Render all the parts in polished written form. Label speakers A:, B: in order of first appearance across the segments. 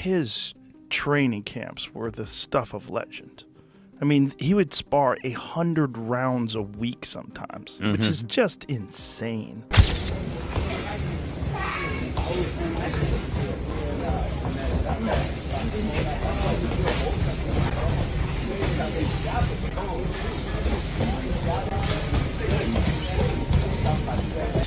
A: his training camps were the stuff of legend. I mean, he would spar 100 rounds a week sometimes, which is just insane.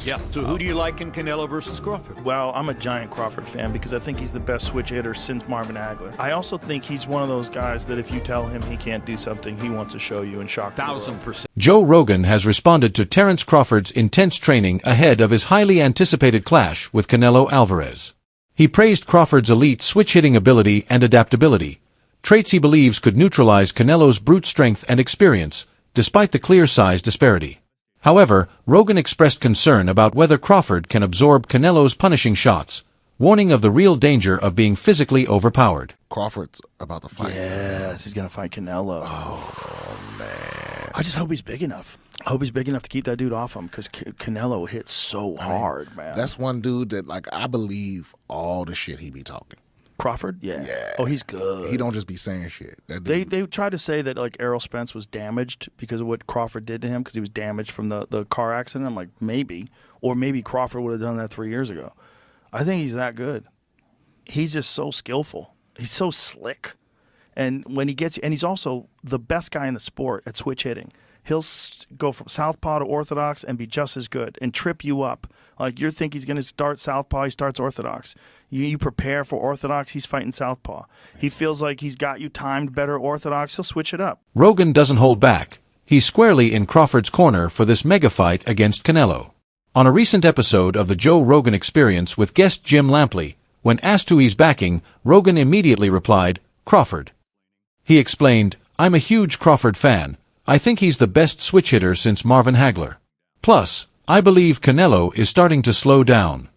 B: Yeah, so who do you like in Canelo versus Crawford?
A: Well, I'm a giant Crawford fan because I think he's the best switch hitter since Marvin Hagler. I also think he's one of those guys that if you tell him he can't do something, he wants to show you and shock the world.
B: 1,000%.
C: Joe Rogan has responded to Terence Crawford's intense training ahead of his highly anticipated clash with Canelo Alvarez. He praised Crawford's elite switch-hitting ability and adaptability, traits he believes could neutralize Canelo's brute strength and experience, despite the clear size disparity. However, Rogan expressed concern about whether Crawford can absorb Canelo's punishing shots, warning of the real danger of being physically overpowered.
D: Crawford's about to fight.
A: Yes, he's going to fight Canelo.
D: Oh, man.
A: I just hope he's big enough. I hope he's big enough to keep that dude off him because Canelo hits so hard, man.
D: That's one dude that, like, I believe all the shit he be talking.
A: Crawford? Yeah. Oh, he's good.
D: He don't just be saying shit. That dude,
A: They tried to say that like Errol Spence was damaged because of what Crawford did to him because he was damaged from the car accident. I'm like, maybe. Or maybe Crawford would have done that 3 years ago. I think he's that good. He's just so skillful. He's so slick. And when he gets, and he's also the best guy in the sport at switch hitting. He'll go from southpaw to orthodox and be just as good and trip you up. Like you think he's going to start southpaw, he starts orthodox. You prepare for orthodox, he's fighting southpaw. He feels like he's got you timed better orthodox, he'll switch it up.
C: Rogan doesn't hold back. He's squarely in Crawford's corner for this mega fight against Canelo. On a recent episode of the Joe Rogan Experience with guest Jim Lampley, when asked who he's backing, Rogan immediately replied, Crawford. He explained, I'm a huge Crawford fan. I think he's the best switch hitter since Marvin Hagler. Plus, I believe Canelo is starting to slow down.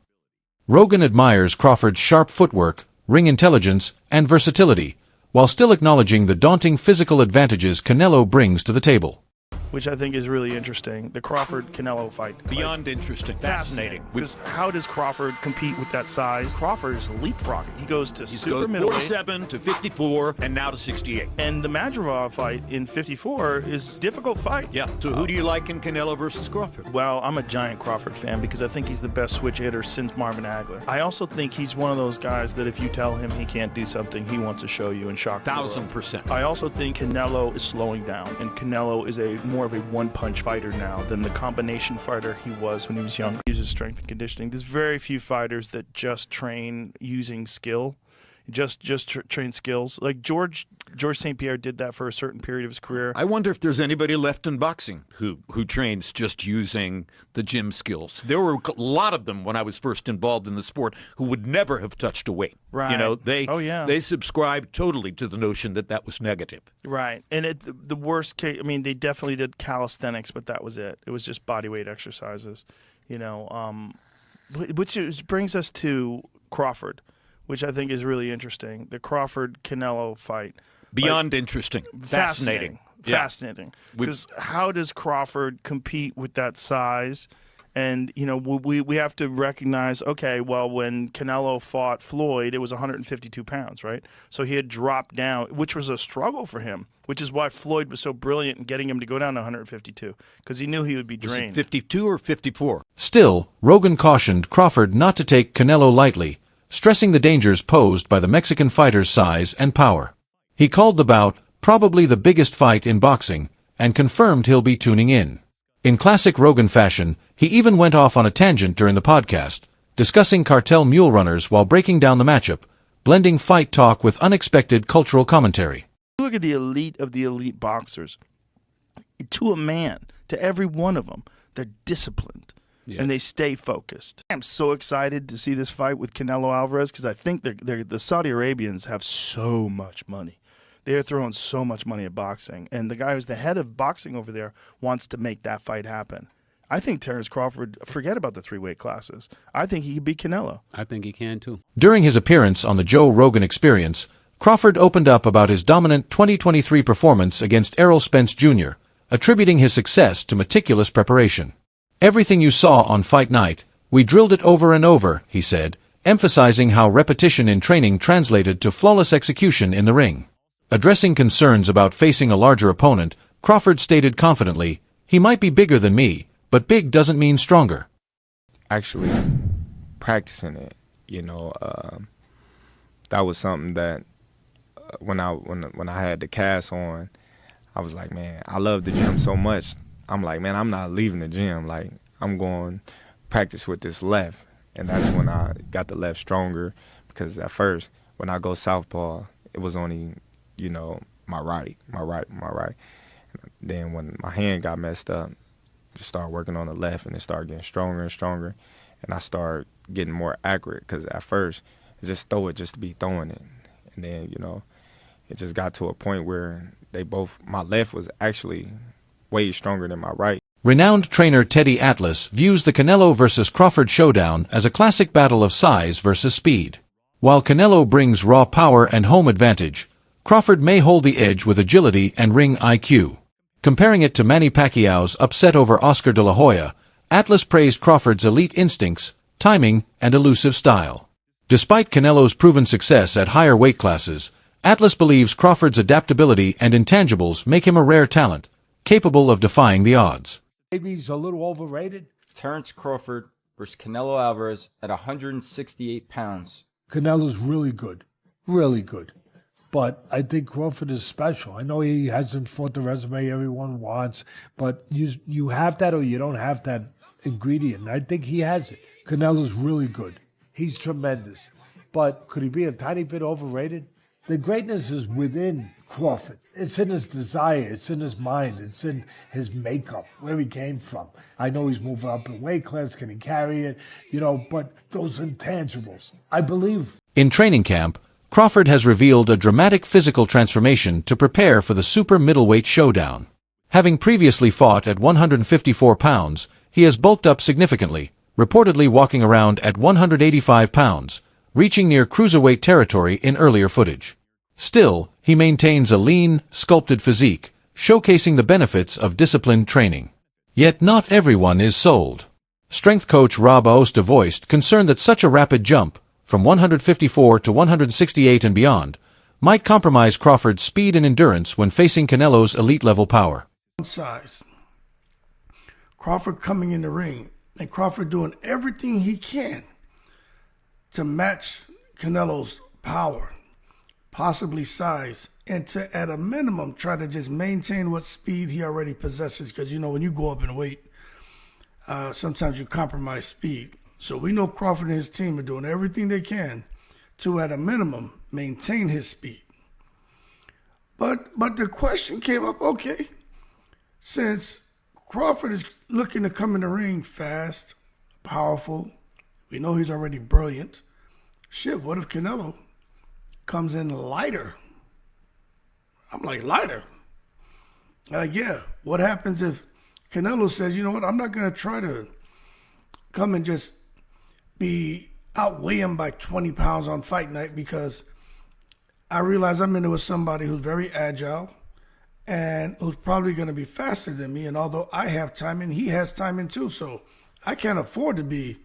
C: Rogan admires Crawford's sharp footwork, ring intelligence, and versatility, while still acknowledging the daunting physical advantages Canelo brings to the table.
A: Which I think is really interesting. The Crawford-Canelo fight.
B: Beyond interesting. Fascinating.
A: Because how does Crawford compete with that size? Crawford is leapfrogging. He goes to super middleweight.
B: 47 to 54 and now to 68.
A: And the Madrigal fight in 54 is a difficult fight.
B: Yeah. So who do you like in Canelo versus Crawford?
A: Well, I'm a giant Crawford fan because I think he's the best switch hitter since Marvin Hagler. I also think he's one of those guys that if you tell him he can't do something, he wants to show you and shock the world.
B: 1,000%.
A: I also think Canelo is slowing down, and Canelo is more of a one-punch fighter now than the combination fighter he was when he was young. He uses strength and conditioning. There's very few fighters that just train using skill, just train skills. Like George St. Pierre did that for a certain period of his career.
B: I wonder if there's anybody left in boxing who trains just using the gym skills. There were a lot of them when I was first involved in the sport who would never have touched a weight.
A: Right.
B: You know, they subscribed totally to the notion that that was negative.
A: Right. And the worst case, I mean, they definitely did calisthenics, but that was it. It was just body weight exercises, you know, which brings us to Crawford, which I think is really interesting. The Crawford-Canelo fight.
B: Beyond interesting. Fascinating.
A: Fascinating. Because how does Crawford compete with that size? And, you know, we have to recognize, okay, well, when Canelo fought Floyd, it was 152 pounds, right? So he had dropped down, which was a struggle for him, which is why Floyd was so brilliant in getting him to go down to 152, because he knew he would be drained.
B: Was it 52 or 54?
C: Still, Rogan cautioned Crawford not to take Canelo lightly, stressing the dangers posed by the Mexican fighter's size and power. He called the bout probably the biggest fight in boxing, and confirmed he'll be tuning in. In classic Rogan fashion, he even went off on a tangent during the podcast, discussing cartel mule runners while breaking down the matchup, blending fight talk with unexpected cultural commentary.
A: Look at the elite of the elite boxers. To a man, to every one of them, they're disciplined. Yeah. And they stay focused. I'm so excited to see this fight with Canelo Alvarez because I think the Saudi Arabians have so much money. They're throwing so much money at boxing. And the guy who's the head of boxing over there wants to make that fight happen. I think Terence Crawford, forget about the 3 weight classes. I think he could beat Canelo.
E: I think he can too.
C: During his appearance on the Joe Rogan Experience, Crawford opened up about his dominant 2023 performance against Errol Spence Jr., attributing his success to meticulous preparation. Everything you saw on fight night, we drilled it over and over, he said, emphasizing how repetition in training translated to flawless execution in the ring. Addressing concerns about facing a larger opponent, Crawford stated confidently, "He might be bigger than me, but big doesn't mean stronger."
E: Actually practicing it, that was something that when I had the cast on, I was like, man, I love the gym so much. I'm like, man, I'm not leaving the gym. Like, I'm going to practice with this left. And that's when I got the left stronger, because at first, when I go southpaw, it was only, my right. Then when my hand got messed up, just started working on the left, and it started getting stronger and stronger. And I started getting more accurate, because at first, it's just throw it just to be throwing it. And then, it just got to a point where my left was actually way stronger than my right.
C: Renowned trainer Teddy Atlas views the Canelo vs. Crawford showdown as a classic battle of size versus speed. While Canelo brings raw power and home advantage, Crawford may hold the edge with agility and ring IQ. Comparing it to Manny Pacquiao's upset over Oscar de la Hoya, Atlas praised Crawford's elite instincts, timing, and elusive style. Despite Canelo's proven success at higher weight classes, Atlas believes Crawford's adaptability and intangibles make him a rare talent, capable of defying the odds.
F: Maybe he's a little overrated.
G: Terence Crawford versus Canelo Alvarez at 168 pounds.
F: Canelo's really good. Really good. But I think Crawford is special. I know he hasn't fought the resume everyone wants, but you have that or you don't have that ingredient. I think he has it. Canelo's really good. He's tremendous. But could he be a tiny bit overrated? The greatness is within Crawford. It's in his desire. It's in his mind. It's in his makeup, where he came from. I know he's moving up in weight class. Can he carry it? But those intangibles, I believe.
C: In training camp, Crawford has revealed a dramatic physical transformation to prepare for the super middleweight showdown. Having previously fought at 154 pounds, he has bulked up significantly, reportedly walking around at 185 pounds, reaching near cruiserweight territory in earlier footage. Still, he maintains a lean, sculpted physique, showcasing the benefits of disciplined training. Yet not everyone is sold. Strength coach Rob Aosta voiced concern that such a rapid jump, from 154 to 168 and beyond, might compromise Crawford's speed and endurance when facing Canelo's elite-level power.
H: Size. Crawford coming in the ring, and Crawford doing everything he can to match Canelo's power, possibly size, and to, at a minimum, try to just maintain what speed he already possesses. Because, when you go up in weight, sometimes you compromise speed. So we know Crawford and his team are doing everything they can to, at a minimum, maintain his speed. But the question came up, okay, since Crawford is looking to come in the ring fast, powerful, we know he's already brilliant. Shit, what if Canelo comes in lighter? I'm like, lighter? Yeah, what happens if Canelo says, you know what, I'm not going to try to come and just outweigh him by 20 pounds on fight night, because I realize I'm in there with somebody who's very agile and who's probably going to be faster than me. And although I have timing, he has timing too. So I can't afford to be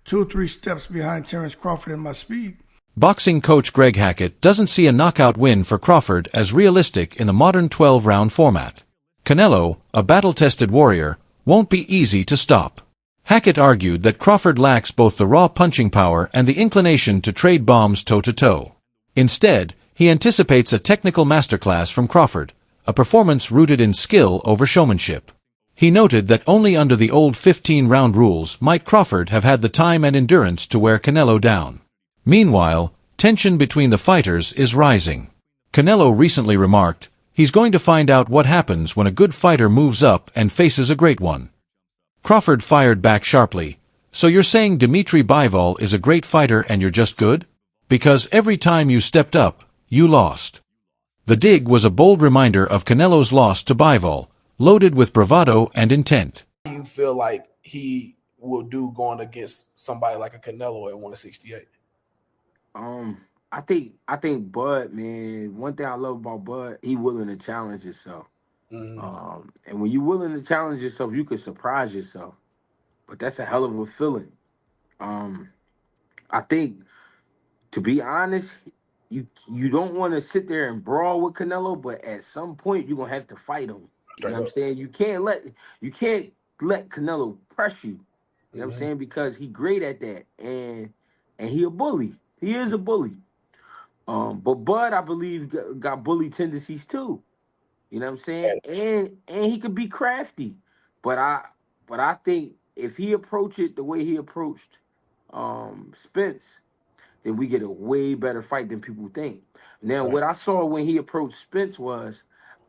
H: 2 or 3 steps behind Terence Crawford in my speed.
C: Boxing coach Greg Hackett doesn't see a knockout win for Crawford as realistic in the modern 12-round format. Canelo, a battle-tested warrior, won't be easy to stop. Hackett argued that Crawford lacks both the raw punching power and the inclination to trade bombs toe-to-toe. Instead, he anticipates a technical masterclass from Crawford, a performance rooted in skill over showmanship. He noted that only under the old 15-round rules might Crawford have had the time and endurance to wear Canelo down. Meanwhile, tension between the fighters is rising. Canelo recently remarked, "He's going to find out what happens when a good fighter moves up and faces a great one." Crawford fired back sharply, "So you're saying Dimitri Bivol is a great fighter and you're just good? Because every time you stepped up, you lost." The dig was a bold reminder of Canelo's loss to Bivol, loaded with bravado and intent.
I: How do you feel like he will do going against somebody like a Canelo at 168?
J: I think Bud, man, one thing I love about Bud, he willing to challenge himself. And when you're willing to challenge yourself, you can surprise yourself. But that's a hell of a feeling. I think, to be honest, you don't want to sit there and brawl with Canelo, but at some point you're gonna have to fight him. You know what I'm saying? You can't let Canelo press you. You know what I'm saying? Because he great at that, and he a bully. He is a bully. But Bud, I believe, got bully tendencies too. You know what I'm saying? And he could be crafty. But I think if he approach it the way he approached Spence, then we get a way better fight than people think. Now, what I saw when he approached Spence was,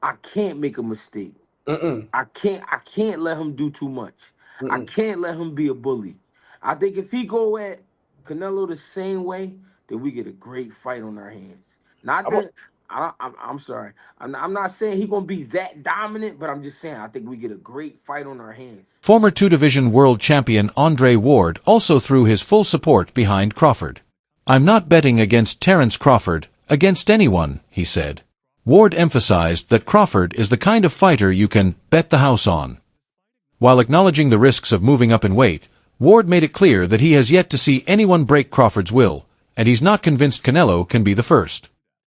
J: I can't make a mistake. I can't let him do too much. I can't let him be a bully. I think if he go at Canelo the same way, then we get a great fight on our hands. Not that I'm sorry. I'm not saying he's gonna be that dominant, but I'm just saying I think we get a great fight on our hands.
C: Former two-division world champion Andre Ward also threw his full support behind Crawford. "I'm not betting against Terence Crawford, against anyone," he said. Ward emphasized that Crawford is the kind of fighter you can bet the house on. While acknowledging the risks of moving up in weight, Ward made it clear that he has yet to see anyone break Crawford's will, and he's not convinced Canelo can be the first.